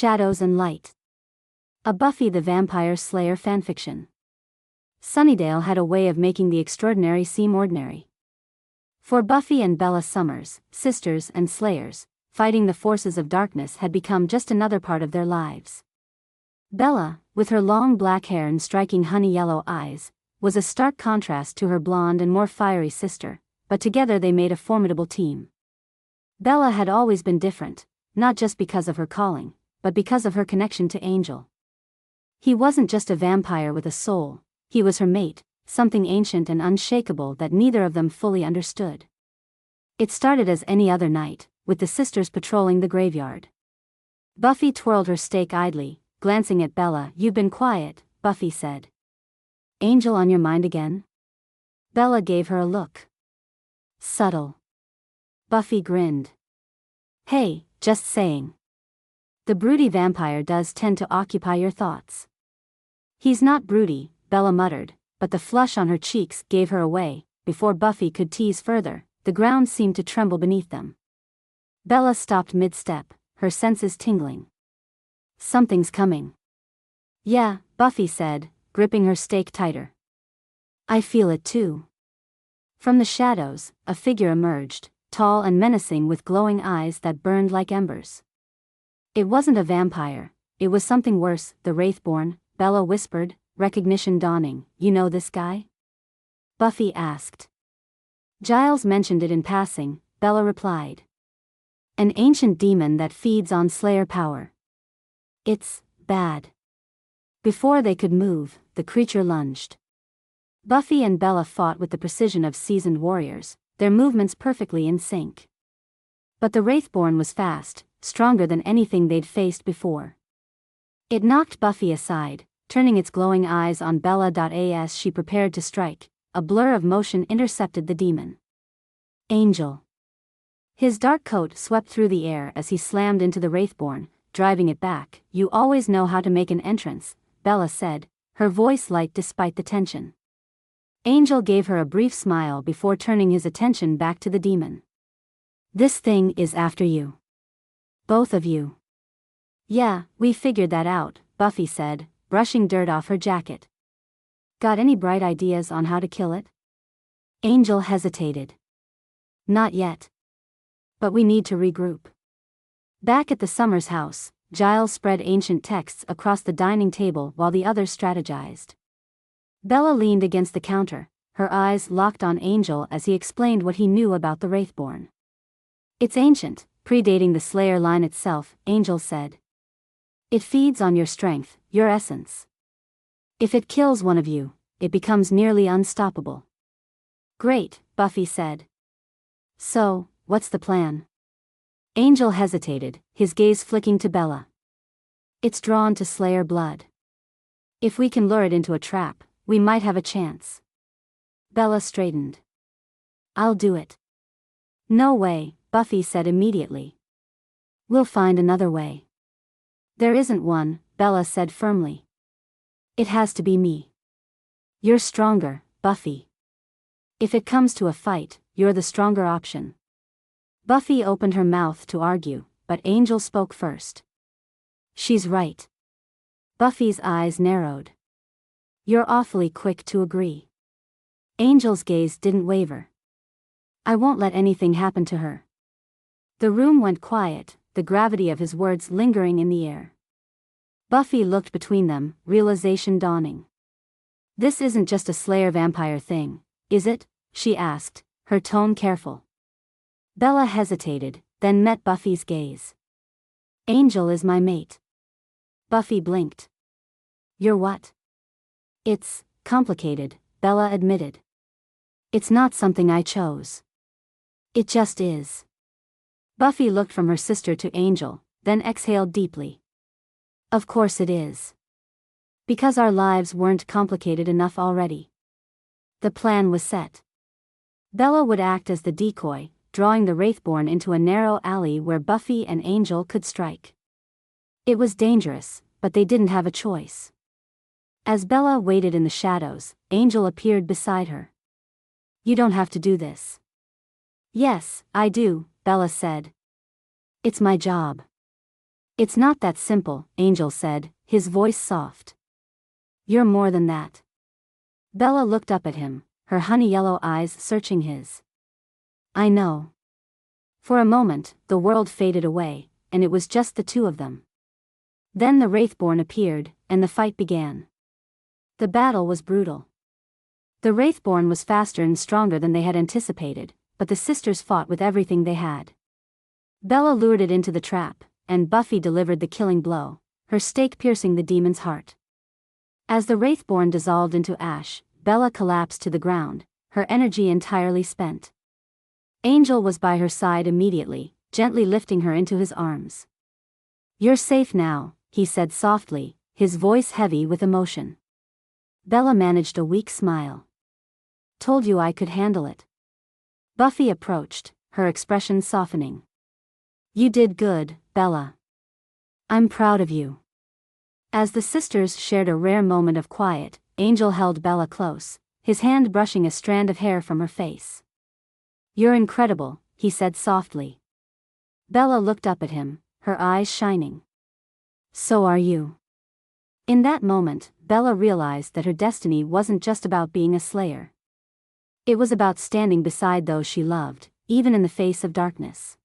Shadows and Light. A Buffy the Vampire Slayer fanfiction. Sunnydale had a way of making the extraordinary seem ordinary. For Buffy and Bella Summers, sisters and slayers, fighting the forces of darkness had become just another part of their lives. Bella, with her long black hair and striking honey-yellow eyes, was a stark contrast to her blonde and more fiery sister, but together they made a formidable team. Bella had always been different, not just because of her calling, but because of her connection to Angel. He wasn't just a vampire with a soul, he was her mate, something ancient and unshakable that neither of them fully understood. It started as any other night, with the sisters patrolling the graveyard. Buffy twirled her stake idly, glancing at Bella. "You've been quiet," Buffy said. "Angel on your mind again?" Bella gave her a look. "Subtle." Buffy grinned. "Hey, just saying. The broody vampire does tend to occupy your thoughts." "He's not broody," Bella muttered, but the flush on her cheeks gave her away. Before Buffy could tease further, the ground seemed to tremble beneath them. Bella stopped mid-step, her senses tingling. "Something's coming." "Yeah," Buffy said, gripping her stake tighter. "I feel it too." From the shadows, a figure emerged, tall and menacing with glowing eyes that burned like embers. It wasn't a vampire, it was something worse, the Wraithborn, Bella whispered, recognition dawning. "You know this guy?" Buffy asked. "Giles mentioned it in passing," Bella replied. "An ancient demon that feeds on Slayer power. It's bad." Before they could move, the creature lunged. Buffy and Bella fought with the precision of seasoned warriors, their movements perfectly in sync. But the Wraithborn was fast, stronger than anything they'd faced before. It knocked Buffy aside, turning its glowing eyes on Bella. As she prepared to strike, a blur of motion intercepted the demon. Angel. His dark coat swept through the air as he slammed into the Wraithborn, driving it back. "You always know how to make an entrance," Bella said, her voice light despite the tension. Angel gave her a brief smile before turning his attention back to the demon. "This thing is after you. Both of you." "Yeah, we figured that out," Buffy said, brushing dirt off her jacket. "Got any bright ideas on how to kill it?" Angel hesitated. "Not yet. But we need to regroup." Back at the Summers house, Giles spread ancient texts across the dining table while the others strategized. Bella leaned against the counter, her eyes locked on Angel as he explained what he knew about the Wraithborn. "It's ancient, predating the Slayer line itself," Angel said. "It feeds on your strength, your essence. If it kills one of you, it becomes nearly unstoppable." "Great," Buffy said. "So, what's the plan?" Angel hesitated, his gaze flicking to Bella. "It's drawn to Slayer blood. If we can lure it into a trap, we might have a chance." Bella straightened. "I'll do it." "No way," Buffy said immediately. "We'll find another way." "There isn't one," Bella said firmly. "It has to be me." "You're stronger, Buffy. If it comes to a fight, you're the stronger option." Buffy opened her mouth to argue, but Angel spoke first. "She's right." Buffy's eyes narrowed. "You're awfully quick to agree." Angel's gaze didn't waver. "I won't let anything happen to her." The room went quiet, the gravity of his words lingering in the air. Buffy looked between them, realization dawning. "This isn't just a Slayer vampire thing, is it?" she asked, her tone careful. Bella hesitated, then met Buffy's gaze. "Angel is my mate." Buffy blinked. "You're what?" "It's complicated," Bella admitted. "It's not something I chose. It just is." Buffy looked from her sister to Angel, then exhaled deeply. "Of course it is. Because our lives weren't complicated enough already." The plan was set. Bella would act as the decoy, drawing the Wraithborn into a narrow alley where Buffy and Angel could strike. It was dangerous, but they didn't have a choice. As Bella waited in the shadows, Angel appeared beside her. "You don't have to do this." "Yes, I do," Bella said. "It's my job." It's not that simple, Angel said, his voice soft. You're more than that. Bella looked up at him, her honey yellow eyes searching his. I know. For a moment, the world faded away, and it was just the two of them. Then the Wraithborn appeared, and the fight began. The battle was brutal. The Wraithborn was faster and stronger than they had anticipated, but the sisters fought with everything they had. Bella lured it into the trap, and Buffy delivered the killing blow, her stake piercing the demon's heart. As the Wraithborn dissolved into ash, Bella collapsed to the ground, her energy entirely spent. Angel was by her side immediately, gently lifting her into his arms. You're safe now, he said softly, his voice heavy with emotion. Bella managed a weak smile. Told you I could handle it. Buffy approached, her expression softening. You did good, Bella. I'm proud of you. As the sisters shared a rare moment of quiet, Angel held Bella close, his hand brushing a strand of hair from her face. You're incredible, he said softly. Bella looked up at him, her eyes shining. So are you. In that moment, Bella realized that her destiny wasn't just about being a slayer. It was about standing beside those she loved, even in the face of darkness.